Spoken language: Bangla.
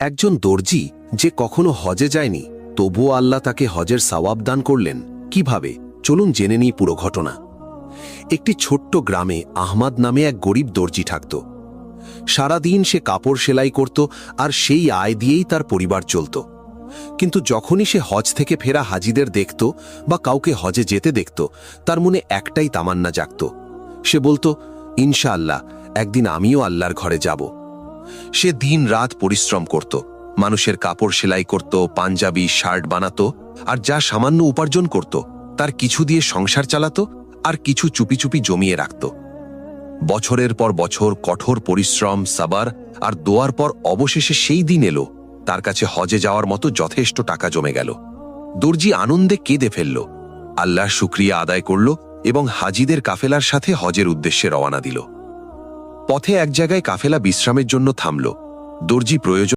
একজন দর্জি যে কখনো হজে যায়নি, তবুও আল্লাহ তাকে হজের সওয়াব দান করলেন। কিভাবে? চলুন জেনে নিই পুরো ঘটনা। একটি ছোট্ট গ্রামে আহমাদ নামে এক গরিব দর্জি থাকত। সারাদিন সে কাপড় সেলাই করত, আর সেই আয় দিয়েই তার পরিবার চলত। কিন্তু যখনই সে হজ থেকে ফেরা হাজিদের দেখত বা কাউকে হজে যেতে দেখত, তার মনে একটাই তামান্না জাগত। সে বলতো, ইনশাআল্লাহ একদিন আমিও আল্লাহর ঘরে যাব। সে দিন রাত পরিশ্রম করত, মানুষের কাপড় সেলাই করত, পাঞ্জাবি শার্ট বানাত, আর যা সামান্য উপার্জন করত তার কিছু দিয়ে সংসার চালাত, আর কিছু চুপি চুপি জমিয়ে রাখত। বছরের পর বছর কঠোর পরিশ্রম, সাবার আর দোয়ার পর অবশেষে সেই দিন এলো, তার কাছে হজে যাওয়ার মতো যথেষ্ট টাকা জমে গেল। দর্জি আনন্দে কেঁদে ফেলল, আল্লাহর শুকরিয়া আদায় করল এবং হাজিদের কাফেলার সাথে হজের উদ্দেশ্যে রওনা দিল। পথে এক জায়গায় কাফেলা বিশ্রামের জন্য থামল। দর্জি প্রয়োজন